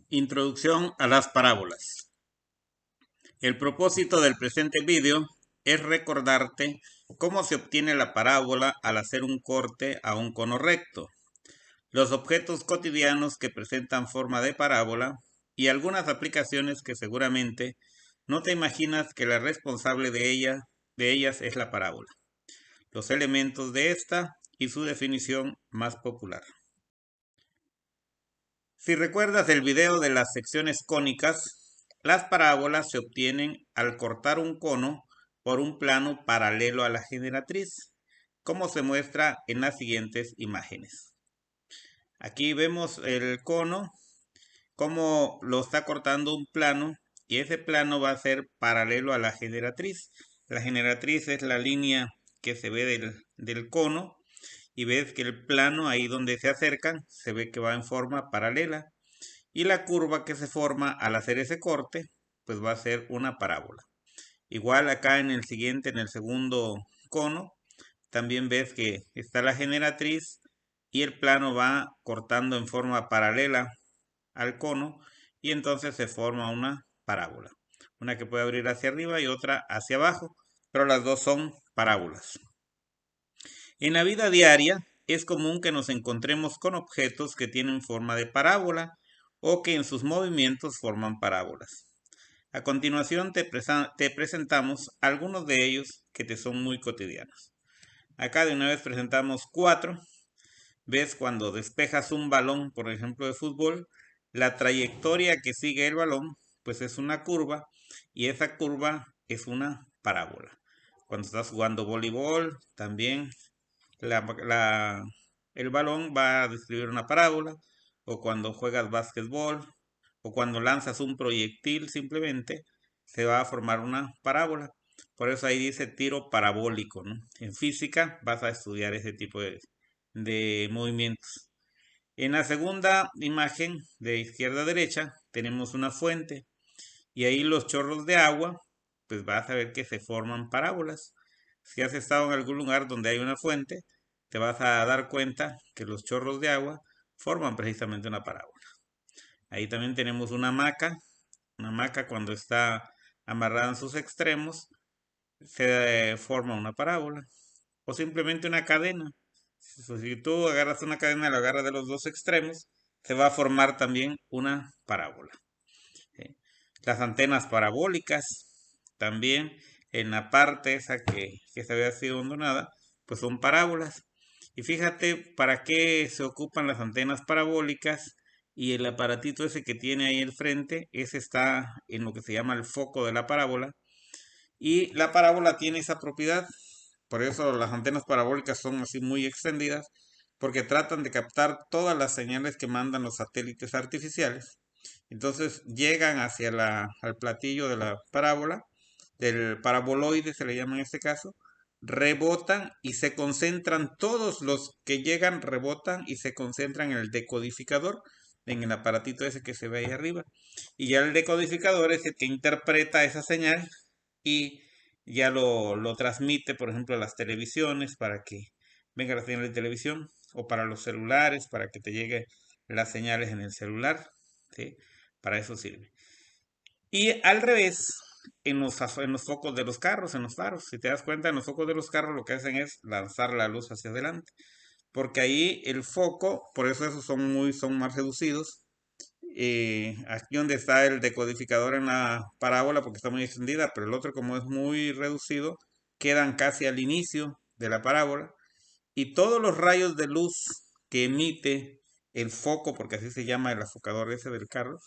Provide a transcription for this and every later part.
Introducción a las parábolas. El propósito del presente vídeo es recordarte cómo se obtiene la parábola al hacer un corte a un cono recto, los objetos cotidianos que presentan forma de parábola y algunas aplicaciones que seguramente no te imaginas que la responsable de ellas es la parábola, los elementos de esta y su definición más popular. Si recuerdas el video de las secciones cónicas, las parábolas se obtienen al cortar un cono por un plano paralelo a la generatriz, como se muestra en las siguientes imágenes. Aquí vemos el cono, como lo está cortando un plano, y ese plano va a ser paralelo a la generatriz. La generatriz es la línea que se ve del cono, y ves que el plano ahí donde se acercan se ve que va en forma paralela. Y la curva que se forma al hacer ese corte, pues va a ser una parábola. Igual acá en el siguiente, en el segundo cono, también ves que está la generatriz y el plano va cortando en forma paralela al cono y entonces se forma una parábola. Una que puede abrir hacia arriba y otra hacia abajo, pero las dos son parábolas. En la vida diaria es común que nos encontremos con objetos que tienen forma de parábola o que en sus movimientos forman parábolas. A continuación te presentamos algunos de ellos que te son muy cotidianos. Acá de una vez presentamos 4. Ves cuando despejas un balón, por ejemplo de fútbol, la trayectoria que sigue el balón pues es una curva y esa curva es una parábola. Cuando estás jugando voleibol también la, la- el balón va a describir una parábola, o cuando juegas básquetbol, o cuando lanzas un proyectil simplemente, se va a formar una parábola. Por eso ahí dice tiro parabólico, ¿no? En física vas a estudiar ese tipo de movimientos. En la segunda imagen, de izquierda a derecha, tenemos una fuente, y ahí los chorros de agua, pues vas a ver que se forman parábolas. Si has estado en algún lugar donde hay una fuente, te vas a dar cuenta que los chorros de agua forman precisamente una parábola. Ahí también tenemos una hamaca cuando está amarrada en sus extremos, se forma una parábola. O simplemente una cadena. Si tú agarras una cadena y la agarras de los dos extremos, se va a formar también una parábola. ¿Sí? Las antenas parabólicas también en la parte esa que se había sido hondonada, pues son parábolas. Y fíjate para qué se ocupan las antenas parabólicas y el aparatito ese que tiene ahí el frente, ese está en lo que se llama el foco de la parábola. Y la parábola tiene esa propiedad, por eso las antenas parabólicas son así muy extendidas, porque tratan de captar todas las señales que mandan los satélites artificiales. Entonces llegan hacia al platillo de la parábola, del paraboloide se le llama en este caso, rebotan y se concentran, todos los que llegan rebotan y se concentran en el decodificador, en el aparatito ese que se ve ahí arriba. Y ya el decodificador es el que interpreta esa señal y ya lo transmite, por ejemplo, a las televisiones para que venga la señal de televisión o para los celulares, para que te llegue las señales en el celular, ¿sí? Para eso sirve. Y al revés, en los focos de los carros, en los faros, si te das cuenta, en los focos de los carros lo que hacen es lanzar la luz hacia adelante, porque ahí el foco, por eso esos son más reducidos. Aquí donde está el decodificador en la parábola, porque está muy extendida, pero el otro como es muy reducido, quedan casi al inicio de la parábola y todos los rayos de luz que emite el foco, porque así se llama el enfocador ese del carro,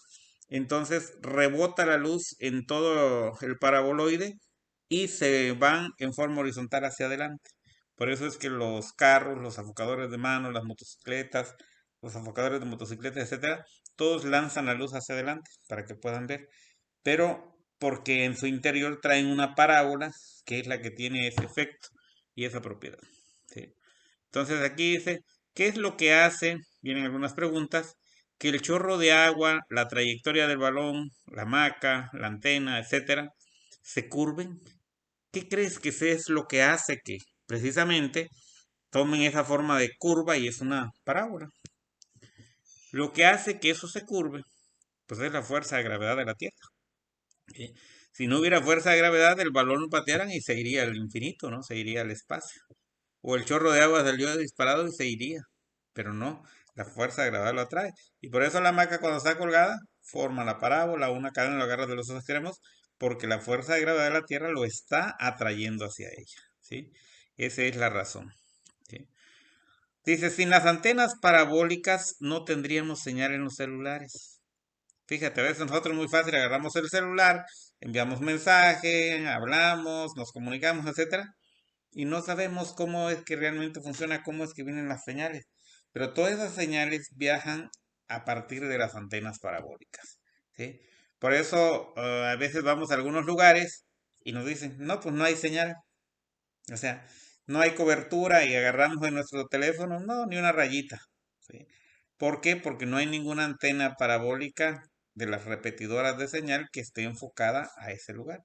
entonces rebota la luz en todo el paraboloide y se van en forma horizontal hacia adelante. Por eso es que los carros, los enfocadores de mano, las motocicletas, los enfocadores de motocicletas, etcétera, todos lanzan la luz hacia adelante para que puedan ver. Pero porque en su interior traen una parábola que es la que tiene ese efecto y esa propiedad. ¿Sí? Entonces aquí dice, ¿qué es lo que hace? Vienen algunas preguntas, que el chorro de agua, la trayectoria del balón, la hamaca, la antena, etcétera, se curven. ¿Qué crees que es lo que hace que precisamente tomen esa forma de curva y es una parábola? Lo que hace que eso se curve Pues es la fuerza de gravedad de la Tierra. ¿Sí? Si no hubiera fuerza de gravedad, el balón lo patearan y se iría al infinito, ¿no? Se iría al espacio. O el chorro de agua salió disparado y se iría. Pero no, la fuerza de gravedad lo atrae. Y por eso la hamaca cuando está colgada forma la parábola, una cadena lo agarra de los dos extremos, porque la fuerza de gravedad de la Tierra lo está atrayendo hacia ella. ¿Sí? Esa es la razón. ¿Sí? Dice, sin las antenas parabólicas no tendríamos señal en los celulares. Fíjate, a veces nosotros es muy fácil, agarramos el celular, enviamos mensaje, hablamos, nos comunicamos, etcétera, y no sabemos cómo es que realmente funciona, cómo es que vienen las señales. Pero todas esas señales viajan a partir de las antenas parabólicas, ¿sí? Por eso a veces vamos a algunos lugares y nos dicen, no, pues no hay señal. O sea, no hay cobertura y agarramos en nuestro teléfono, no, ni una rayita, ¿sí? ¿Por qué? Porque no hay ninguna antena parabólica de las repetidoras de señal que esté enfocada a ese lugar.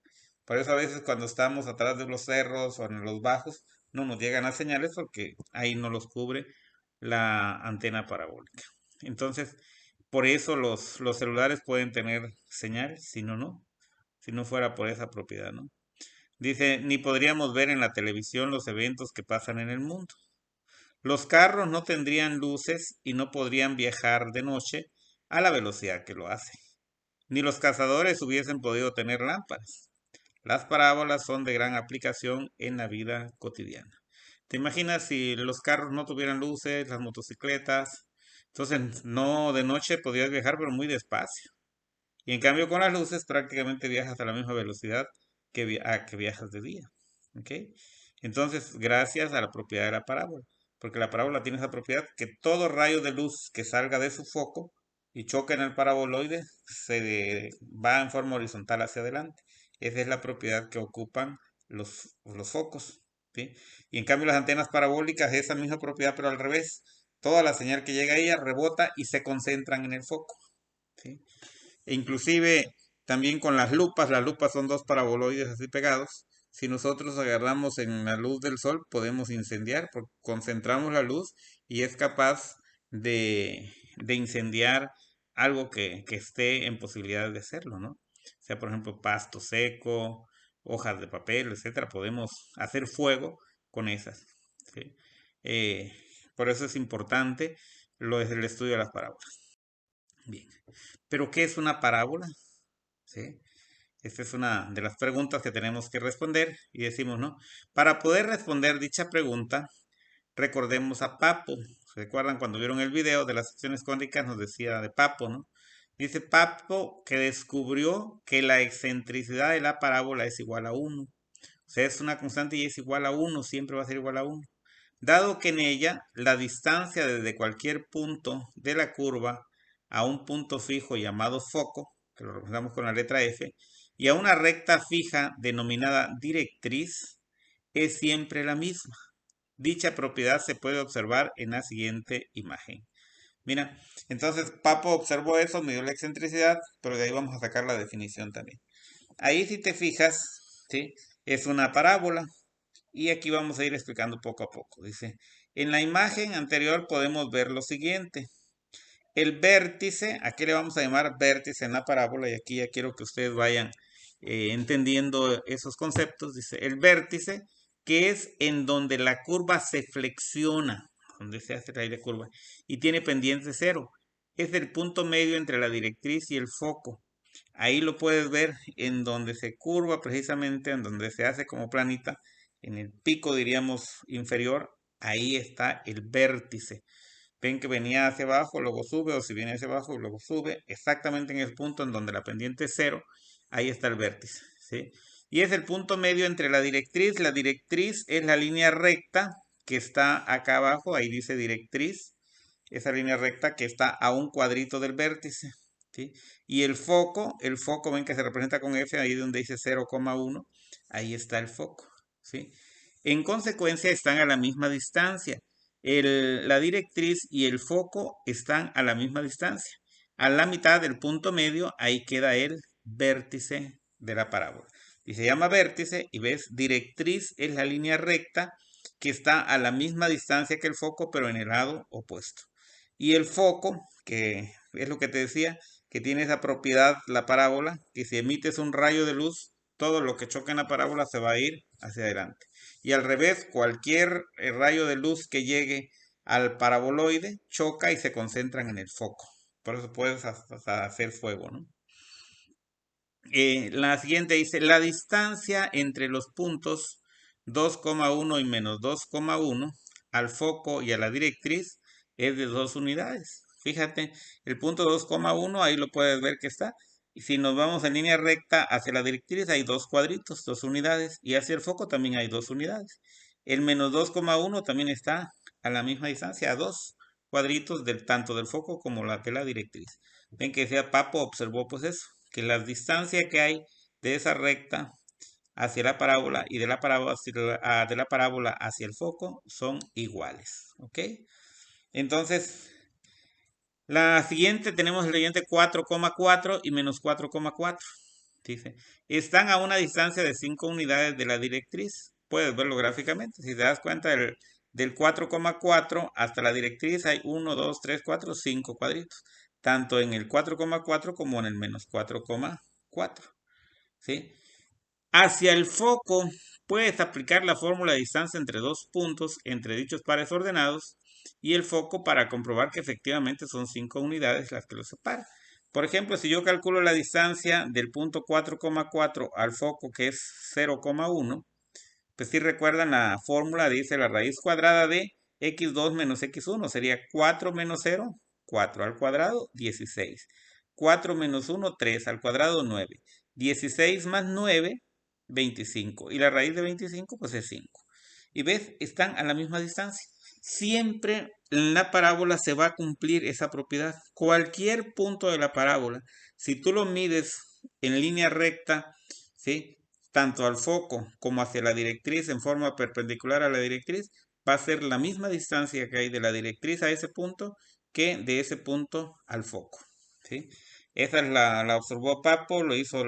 Por eso a veces cuando estamos atrás de los cerros o en los bajos, no nos llegan las señales porque ahí no los cubre la antena parabólica. Entonces, por eso los celulares pueden tener señal, si no, no. Si no fuera por esa propiedad, ¿no? Dice, ni podríamos ver en la televisión los eventos que pasan en el mundo. Los carros no tendrían luces y no podrían viajar de noche a la velocidad que lo hacen. Ni los cazadores hubiesen podido tener lámparas. Las parábolas son de gran aplicación en la vida cotidiana. ¿Te imaginas si los carros no tuvieran luces, las motocicletas? Entonces, no de noche podrías viajar, pero muy despacio. Y en cambio con las luces prácticamente viajas a la misma velocidad que viajas de día. ¿Ok? Entonces, gracias a la propiedad de la parábola. Porque la parábola tiene esa propiedad que todo rayo de luz que salga de su foco y choque en el paraboloide se va en forma horizontal hacia adelante. Esa es la propiedad que ocupan los focos. ¿Sí? Y en cambio las antenas parabólicas, esa misma propiedad, pero al revés. Toda la señal que llega a ella rebota y se concentran en el foco. ¿Sí? E inclusive también con las lupas son dos paraboloides así pegados. Si nosotros agarramos en la luz del sol, podemos incendiar, porque concentramos la luz y es capaz de incendiar algo que esté en posibilidad de hacerlo, ¿no? O sea, por ejemplo, pasto seco, hojas de papel, etcétera. Podemos hacer fuego con esas. ¿Sí? Eh, por eso es importante el estudio de las parábolas. Bien. ¿Pero qué es una parábola? ¿Sí? Esta es una de las preguntas que tenemos que responder y decimos, ¿no? Para poder responder dicha pregunta, recordemos a Papo. ¿Se recuerdan cuando vieron el video de las secciones cónicas? Nos decía de Papo, ¿no? Dice Papo que descubrió que la excentricidad de la parábola es igual a 1. O sea, es una constante y es igual a 1, siempre va a ser igual a 1. Dado que en ella la distancia desde cualquier punto de la curva a un punto fijo llamado foco, que lo representamos con la letra F, y a una recta fija denominada directriz, es siempre la misma. Dicha propiedad se puede observar en la siguiente imagen. Mira, entonces Papo observó eso, midió la excentricidad, pero de ahí vamos a sacar la definición también. Ahí si te fijas, ¿sí? Es una parábola. Y aquí vamos a ir explicando poco a poco. Dice, en la imagen anterior podemos ver lo siguiente. El vértice, aquí le vamos a llamar vértice en la parábola y aquí ya quiero que ustedes vayan entendiendo esos conceptos. Dice, el vértice, que es en donde la curva se flexiona, donde se hace la curva, y tiene pendiente cero. Es el punto medio entre la directriz y el foco. Ahí lo puedes ver en donde se curva precisamente, en donde se hace como planita, en el pico diríamos inferior, ahí está el vértice. Ven que venía hacia abajo, luego sube, o si viene hacia abajo, luego sube, exactamente en el punto en donde la pendiente es cero, ahí está el vértice, ¿sí? Y es el punto medio entre la directriz es la línea recta que está acá abajo, ahí dice directriz, esa línea recta que está a un cuadrito del vértice, ¿sí? Y el foco ven que se representa con F, ahí donde dice 0,1, ahí está el foco, ¿sí? En consecuencia están a la misma distancia. La directriz y el foco están a la misma distancia. A la mitad del punto medio, ahí queda el vértice de la parábola. Y se llama vértice, y ves, directriz es la línea recta que está a la misma distancia que el foco, pero en el lado opuesto. Y el foco, que Es lo que te decía, que tiene esa propiedad la parábola, que si emites un rayo de luz, todo lo que choca en la parábola se va a ir hacia adelante. Y al revés, cualquier rayo de luz que llegue al paraboloide choca y se concentran en el foco. Por eso puedes hasta hacer fuego, ¿no? La siguiente dice, la distancia entre los puntos 2,1 y menos 2,1 al foco y a la directriz es de 2 unidades. Fíjate, el punto 2,1 ahí lo puedes ver que está. Y si nos vamos en línea recta hacia la directriz hay 2 cuadritos, 2 unidades. Y hacia el foco también hay 2 unidades. El menos 2,1 también está a la misma distancia, a 2 cuadritos tanto del foco como de la directriz. Ven que decía Papo observó pues eso, que la distancia que hay de esa recta hacia la parábola y de la parábola hacia el foco son iguales. ¿Ok? Entonces, la siguiente tenemos el siguiente 4,4 y menos 4,4. Dice, están a una distancia de 5 unidades de la directriz. Puedes verlo gráficamente. Si te das cuenta del 4,4 hasta la directriz hay 1, 2, 3, 4, 5 cuadritos. Tanto en el 4,4 como en el menos 4,4. ¿Sí? Hacia el foco puedes aplicar la fórmula de distancia entre dos puntos entre dichos pares ordenados y el foco para comprobar que efectivamente son 5 unidades las que los separan. Por ejemplo, si yo calculo la distancia del punto 4,4 al foco, que es 0,1, pues si recuerdan la fórmula, dice la raíz cuadrada de x2 menos x1, sería 4 menos 0, 4 al cuadrado, 16. 4 menos 1, 3 al cuadrado, 9. 16 más 9, 25. Y la raíz de 25, pues es 5. Y ves, están a la misma distancia. Siempre en la parábola se va a cumplir esa propiedad. Cualquier punto de la parábola, si tú lo mides en línea recta, ¿sí?, tanto al foco como hacia la directriz en forma perpendicular a la directriz, va a ser la misma distancia que hay de la directriz a ese punto que de ese punto al foco. ¿Sí? Esa es la observó Papo, lo hizo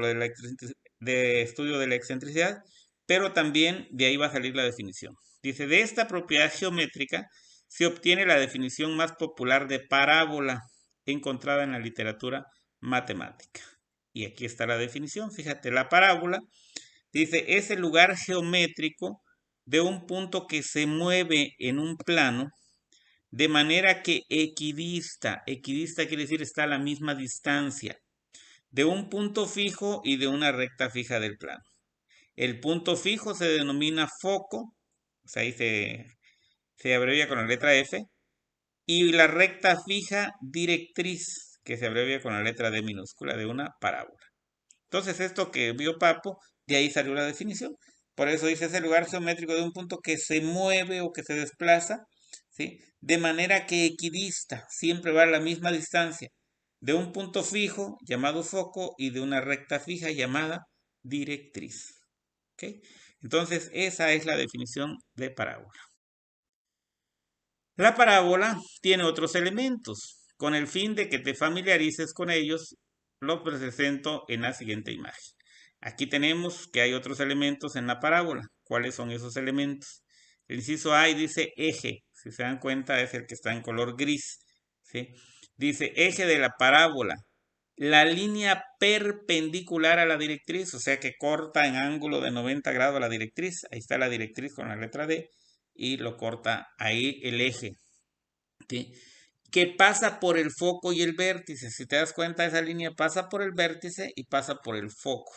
de estudio de la excentricidad, pero también de ahí va a salir la definición. Dice, de esta propiedad geométrica se obtiene la definición más popular de parábola encontrada en la literatura matemática. Y aquí está la definición, fíjate, la parábola, dice, es el lugar geométrico de un punto que se mueve en un plano de manera que equidista quiere decir está a la misma distancia, de un punto fijo y de una recta fija del plano. El punto fijo se denomina foco, o sea, ahí se abrevia con la letra F, y la recta fija directriz, que se abrevia con la letra D minúscula de una parábola. Entonces, esto que vio Papo, de ahí salió la definición. Por eso dice, es el lugar geométrico de un punto que se mueve o que se desplaza, ¿sí?, de manera que equidista, siempre va a la misma distancia de un punto fijo llamado foco y de una recta fija llamada directriz. ¿Ok? Entonces, esa es la definición de parábola. La parábola tiene otros elementos. Con el fin de que te familiarices con ellos, los presento en la siguiente imagen. Aquí tenemos que hay otros elementos en la parábola. ¿Cuáles son esos elementos? El inciso A dice eje. Si se dan cuenta es el que está en color gris. ¿Sí? Dice eje de la parábola. La línea perpendicular a la directriz, o sea que corta en ángulo de 90 grados a la directriz. Ahí está la directriz con la letra D y lo corta ahí el eje. ¿Sí? Que pasa por el foco y el vértice. Si te das cuenta, esa línea pasa por el vértice y pasa por el foco.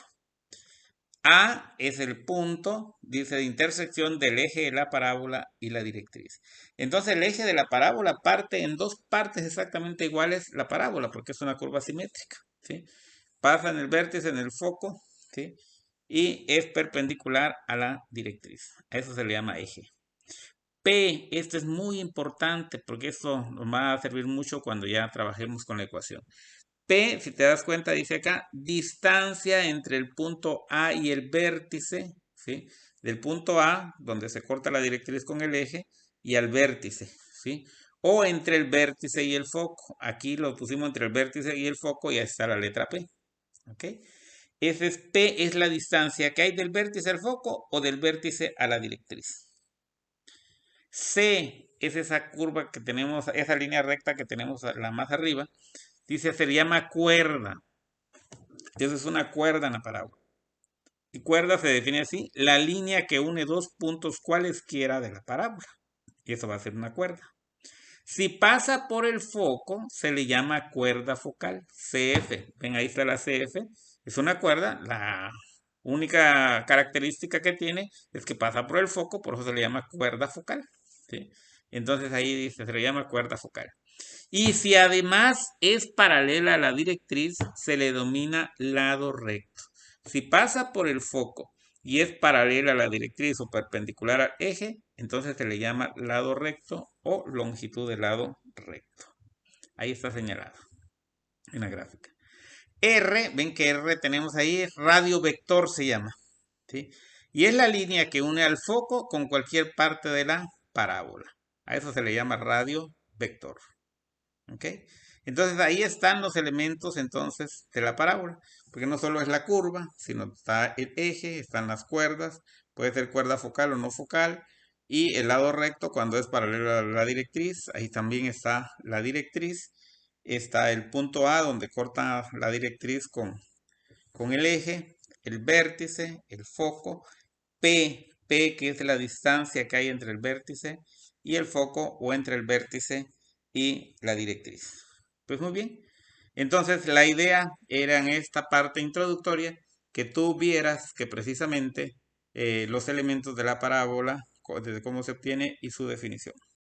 A es el punto, dice, de intersección del eje de la parábola y la directriz. Entonces el eje de la parábola parte en dos partes exactamente iguales la parábola, porque es una curva simétrica. ¿Sí? Pasa en el vértice, en el foco, ¿sí?, y es perpendicular a la directriz. A eso se le llama eje. P, esto es muy importante porque esto nos va a servir mucho cuando ya trabajemos con la ecuación. P, si te das cuenta, dice acá, distancia entre el punto A y el vértice, ¿sí?, del punto A, donde se corta la directriz con el eje, y al vértice, ¿sí?, o entre el vértice y el foco. Aquí lo pusimos entre el vértice y el foco y ahí está la letra P. ¿Ok? Ese es P, es la distancia que hay del vértice al foco o del vértice a la directriz. C es esa curva que tenemos, esa línea recta que tenemos la más arriba. Dice, se le llama cuerda. Entonces es una cuerda en la parábola. Y cuerda se define así, la línea que une dos puntos cualesquiera de la parábola. Y eso va a ser una cuerda. Si pasa por el foco, se le llama cuerda focal, CF. Ven, ahí está la CF. Es una cuerda. La única característica que tiene es que pasa por el foco, por eso se le llama cuerda focal. ¿Sí? Entonces ahí dice, se le llama cuerda focal. Y si además es paralela a la directriz, se le denomina lado recto. Si pasa por el foco y es paralela a la directriz o perpendicular al eje, entonces se le llama lado recto o longitud de lado recto. Ahí está señalado en la gráfica. R, ven que R tenemos ahí, radio vector se llama. ¿Sí? Y es la línea que une al foco con cualquier parte de la parábola. A eso se le llama radio vector. ¿Ok? Entonces ahí están los elementos entonces de la parábola, porque no solo es la curva, sino está el eje, están las cuerdas, puede ser cuerda focal o no focal, y el lado recto cuando es paralelo a la directriz, ahí también está la directriz, está el punto A donde corta la directriz con el eje, el vértice, el foco, P que es la distancia que hay entre el vértice y el foco o entre el vértice y la directriz. Pues muy bien. Entonces la idea era en esta parte introductoria que tú vieras que precisamente los elementos de la parábola, desde cómo se obtiene y su definición.